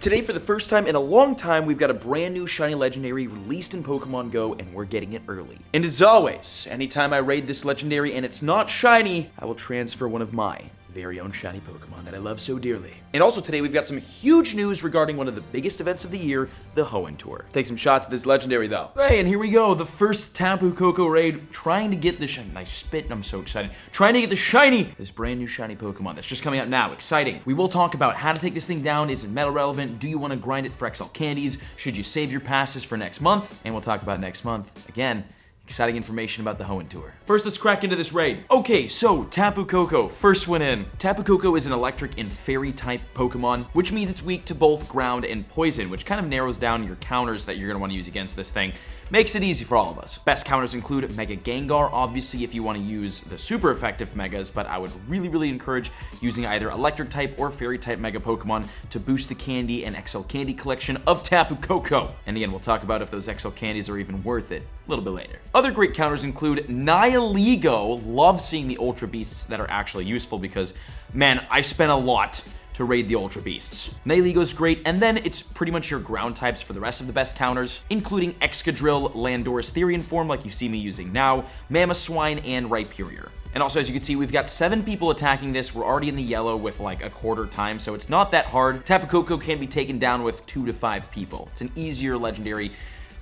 Today, for the first time in a long time, we've got a brand new shiny legendary released in Pokemon Go, and we're getting it early. And as always, anytime I raid this legendary and it's not shiny, I will transfer one of my very own shiny Pokemon that I love so dearly. And also today, we've got some huge news regarding one of the biggest events of the year, the Hoenn Tour. Take some shots at this legendary though. Hey, and here we go, the first Tapu Koko raid, trying to get the shiny. I spit and I'm so excited. Trying to get the shiny, this brand new shiny Pokemon that's just coming out now. Exciting. We will talk about how to take this thing down. Is it meta relevant? Do you want to grind it for XL candies? Should you save your passes for next month? And we'll talk about next month again. Exciting information about the Hoenn Tour. First, let's crack into this raid. Okay, so Tapu Koko, first one in. Tapu Koko is an electric and fairy type Pokemon, which means it's weak to both ground and poison, which kind of narrows down your counters that you're gonna wanna use against this thing. Makes it easy for all of us. Best counters include Mega Gengar, obviously if you wanna use the super effective Megas, but I would really encourage using either electric type or fairy type Mega Pokemon to boost the candy and XL candy collection of Tapu Koko. And again, we'll talk about if those XL candies are even worth it a little bit later. Other great counters include Nihilego. Love seeing the Ultra Beasts that are actually useful because, man, I spent a lot to raid the Ultra Beasts. Nihilego's great, and then it's pretty much your ground types for the rest of the best counters, including Excadrill, Landorus Therian form like you see me using now, Mamoswine, and Rhyperior. And also, as you can see, we've got 7 people attacking this. We're already in the yellow with like a quarter time, so it's not that hard. Tapu Koko can be taken down with 2 to 5 people. It's an easier legendary,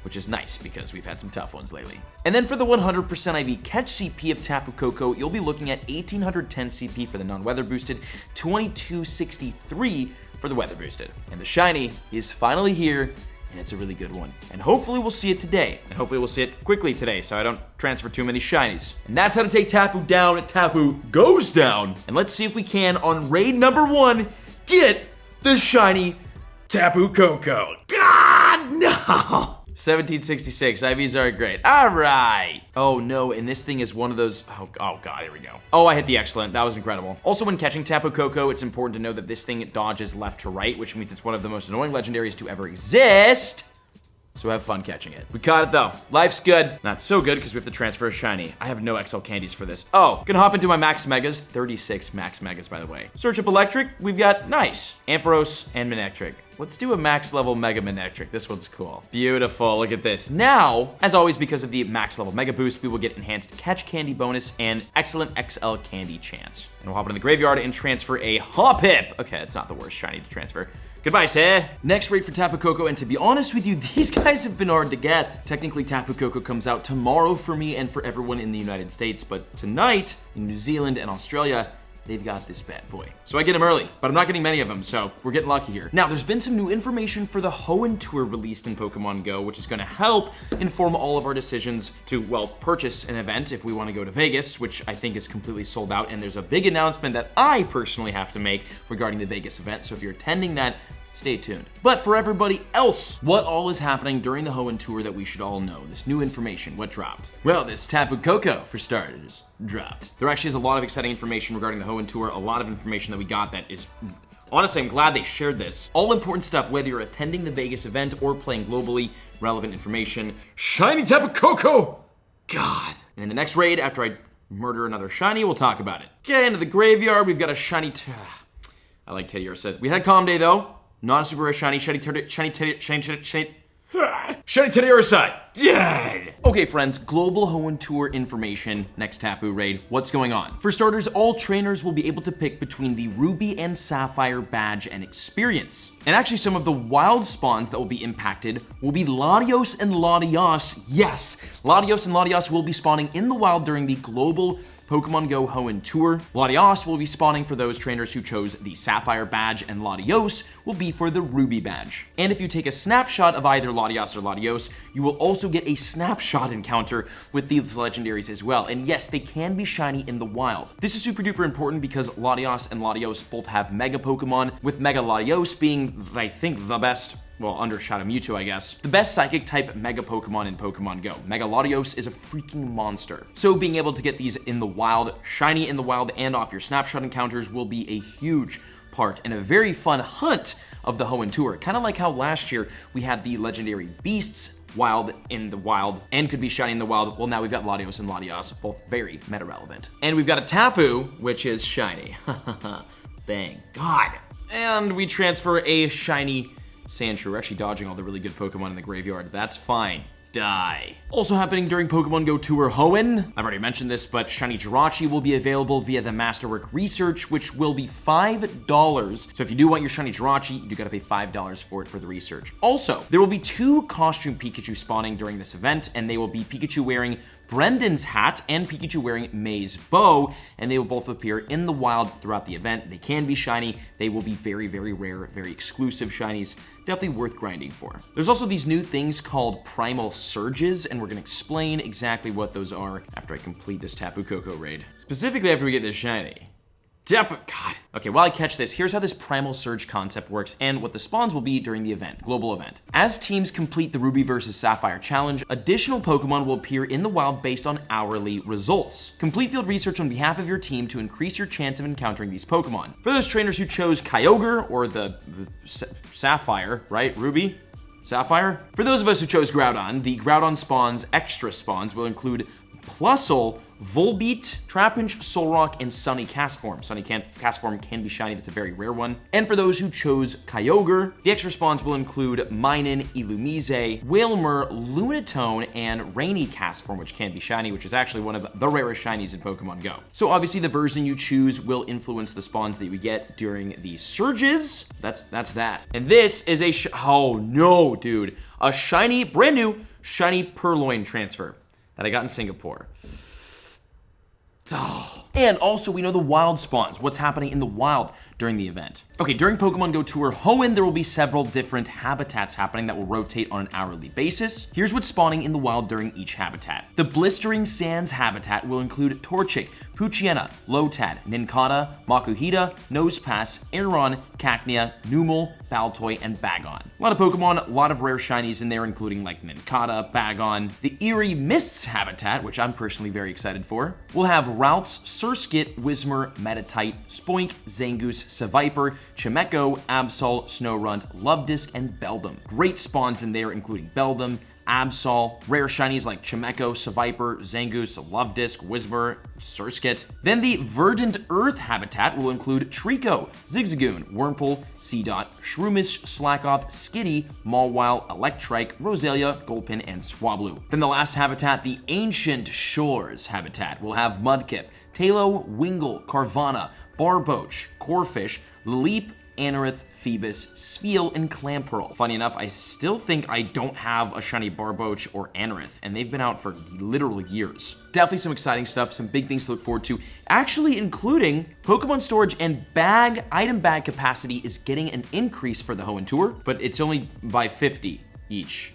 which is nice because we've had some tough ones lately. And then for the 100% IV catch CP of Tapu Koko, you'll be looking at 1810 CP for the non-weather boosted, 2263 for the weather boosted. And the shiny is finally here, and it's a really good one. And hopefully we'll see it today. And hopefully we'll see it quickly today so I don't transfer too many shinies. And that's how to take Tapu down. Tapu goes down. And let's see if we can, on raid number 1, get the shiny Tapu Koko. God, no! 1766, IVs are great. All right. Oh no, and this thing is one of those, oh God, here we go. Oh, I hit the excellent, that was incredible. Also, when catching Tapu Koko, it's important to know that this thing dodges left to right, which means it's one of the most annoying legendaries to ever exist. So have fun catching it. We caught it though. Life's good. Not so good because we have to transfer a shiny. I have no XL candies for this. Oh, gonna hop into my max megas. 36 max megas, by the way. Search up electric, we've got nice. Ampharos and Manectric. Let's do a max level Mega Manectric. This one's cool. Beautiful, look at this. Now, as always, because of the max level Mega Boost, we will get enhanced catch candy bonus and excellent XL candy chance. And we'll hop into the graveyard and transfer a Hoppip. Okay, that's not the worst shiny to transfer. Goodbye, sir. Next raid for Tapu Koko, and to be honest with you, these guys have been hard to get. Technically, Tapu Koko comes out tomorrow for me and for everyone in the United States, but tonight, in New Zealand and Australia, they've got this bad boy. So I get them early, but I'm not getting many of them, so we're getting lucky here. Now, there's been some new information for the Hoenn Tour released in Pokemon Go, which is gonna help inform all of our decisions to, well, purchase an event if we wanna go to Vegas, which I think is completely sold out, and there's a big announcement that I personally have to make regarding the Vegas event, so if you're attending that, stay tuned. But for everybody else, what all is happening during the Hoenn Tour that we should all know? This new information, what dropped? Well, this Tapu Koko, for starters, dropped. There actually is a lot of exciting information regarding the Hoenn Tour, a lot of information that we got that is, honestly, I'm glad they shared this. All important stuff, whether you're attending the Vegas event or playing globally, relevant information. Shiny Tapu Koko! God. And in the next raid, after I murder another shiny, we'll talk about it. Okay, into the graveyard, we've got a shiny, I like Teddiursa. Said we had Calm Day though. Not a super rare shiny Teddiursa, dead! Okay, friends, global Hoenn Tour information, next Tapu raid, what's going on? For starters, all trainers will be able to pick between the Ruby and Sapphire badge and experience. And actually, some of the wild spawns that will be impacted will be Latios and Latias. Yes, Latios and Latias will be spawning in the wild during the global Pokemon GO Hoenn Tour. Latias will be spawning for those trainers who chose the Sapphire badge, and Latios will be for the Ruby badge. And if you take a snapshot of either Latias or Latios, you will also get a snapshot encounter with these legendaries as well. And yes, they can be shiny in the wild. This is super duper important because Latias and Latios both have Mega Pokemon, with Mega Latios being, I think, the best, well, under Shadow Mewtwo, I guess, the best psychic type Mega Pokemon in Pokemon Go. Mega Latios is a freaking monster. So being able to get these in the wild, shiny in the wild, and off your snapshot encounters will be a huge part and a very fun hunt of the Hoenn Tour. Kind of like how last year we had the legendary beasts wild in the wild and could be shiny in the wild. Well, now we've got Latios and Latias, both very meta relevant. And we've got a Tapu, which is shiny. Bang. God. And we transfer a shiny Sandshrew. We're actually dodging all the really good Pokemon in the graveyard. That's fine. Die. Also happening during Pokemon GO Tour Hoenn, I've already mentioned this, but Shiny Jirachi will be available via the Masterwork Research, which will be $5. So if you do want your Shiny Jirachi, you do gotta pay $5 for it for the research. Also, there will be 2 costume Pikachu spawning during this event, and they will be Pikachu wearing Brendan's hat and Pikachu wearing May's bow, and they will both appear in the wild throughout the event. They can be shiny. They will be very, very rare, very exclusive shinies. Definitely worth grinding for. There's also these new things called Primal Surges, and we're gonna explain exactly what those are after I complete this Tapu Koko raid. Specifically after we get this shiny. God. Okay, while I catch this, here's how this Primal Surge concept works and what the spawns will be during the event, global event. As teams complete the Ruby vs. Sapphire challenge, additional Pokemon will appear in the wild based on hourly results. Complete field research on behalf of your team to increase your chance of encountering these Pokemon. For those trainers who chose Kyogre or the Sapphire, right? Ruby? Sapphire? For those of us who chose Groudon, the Groudon spawns, extra spawns, will include Plusle, Volbeat, Trapinch, Solrock, and Sunny Castform. Sunny Castform can be shiny, that's a very rare one. And for those who chose Kyogre, the extra spawns will include Minun, Illumise, Wailmer, Lunatone, and Rainy Castform, which can be shiny, which is actually one of the rarest shinies in Pokemon Go. So obviously the version you choose will influence the spawns that we get during the surges. That's that. And this is a oh no, dude. A shiny, brand new, shiny Purloin transfer that I got in Singapore. Oh. And also, we know the wild spawns, what's happening in the wild during the event. Okay, during Pokemon GO Tour Hoenn, there will be several different habitats happening that will rotate on an hourly basis. Here's what's spawning in the wild during each habitat. The Blistering Sands habitat will include Torchic, Poochyena, Lotad, Nincada, Makuhita, Nosepass, Aeron, Cacnea, Numel, Baltoy, and Bagon. A lot of Pokemon, a lot of rare shinies in there, including like Nincada, Bagon. The Eerie Mists habitat, which I'm personally very excited for, will have Routes, Surskit, Whismur, Metatite, Spoink, Zangoose, Seviper, Chimecho, Absol, Snorunt, Lovedisc, and Beldum. Great spawns in there, including Beldum, Absol, rare shinies like Chimecho, Seviper, Zangoose, Lovedisc, Whismur, Surskit. Then the Verdant Earth habitat will include Trico, Zigzagoon, Wurmple, Seedot, Shroomish, Slackoth, Skitty, Mawile, Electrike, Roselia, Gulpin, and Swablu. Then the last habitat, the Ancient Shores habitat, will have Mudkip, Talo, Wingull, Carvana, Barboach, Corphish, Leap, Anorith, Phoebus, Spheal, and Clamperl. Funny enough, I still think I don't have a shiny Barboach or Anorith, and they've been out for literal years. Definitely some exciting stuff, some big things to look forward to, actually including Pokemon storage and item bag capacity is getting an increase for the Hoenn Tour, but it's only by 50 each.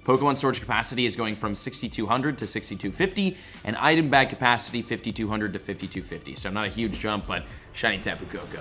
Pokemon storage capacity is going from 6,200 to 6,250, and item bag capacity 5,200 to 5,250. So not a huge jump, but shiny Tapu Koko.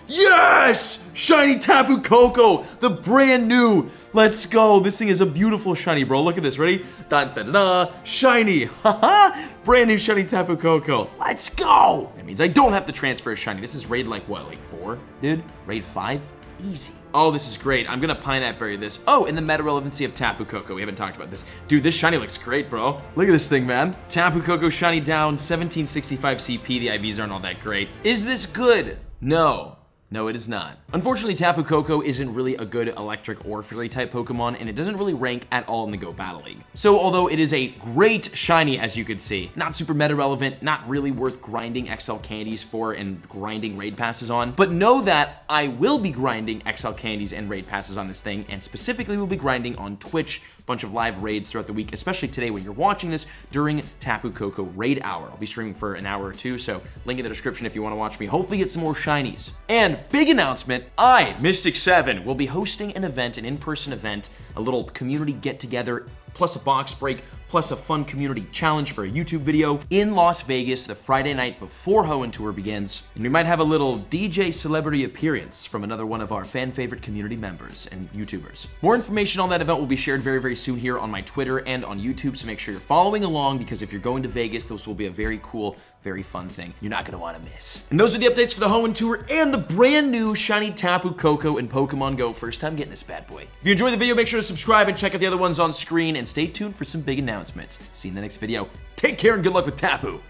Yes! Shiny Tapu Koko, the brand new. Let's go. This thing is a beautiful shiny, bro. Look at this. Ready? Da da da. Shiny. Haha. Brand new shiny Tapu Koko. Let's go. That means I don't have to transfer a shiny. This is raid like what? Like 4, dude? Raid 5? Easy. Oh, this is great. I'm gonna Pineapple Berry this. Oh, and the meta relevancy of Tapu Koko. We haven't talked about this. Dude, this shiny looks great, bro. Look at this thing, man. Tapu Koko shiny down, 1765 CP. The IVs aren't all that great. Is this good? No. No, it is not. Unfortunately, Tapu Koko isn't really a good electric or fairy type Pokemon, and it doesn't really rank at all in the Go Battle League. So although it is a great shiny, as you could see, not super meta relevant, not really worth grinding XL candies for and grinding raid passes on, but know that I will be grinding XL candies and raid passes on this thing, and specifically will be grinding on Twitch, bunch of live raids throughout the week, especially today when you're watching this during Tapu Koko Raid Hour. I'll be streaming for an hour or two, so link in the description if you want to watch me hopefully get some more shinies. And big announcement, I, Mystic7, will be hosting an event, an in-person event, a little community get-together, plus a box break, plus a fun community challenge for a YouTube video in Las Vegas the Friday night before Hoenn Tour begins. And we might have a little DJ celebrity appearance from another one of our fan favorite community members and YouTubers. More information on that event will be shared very, very soon here on my Twitter and on YouTube, so make sure you're following along, because if you're going to Vegas, this will be a very cool, very fun thing you're not gonna wanna miss. And those are the updates for the Hoenn Tour and the brand new shiny Tapu Koko in Pokemon Go. First time getting this bad boy. If you enjoyed the video, make sure to subscribe and check out the other ones on screen, and stay tuned for some big announcements. See you in the next video. Take care and good luck with Tapu.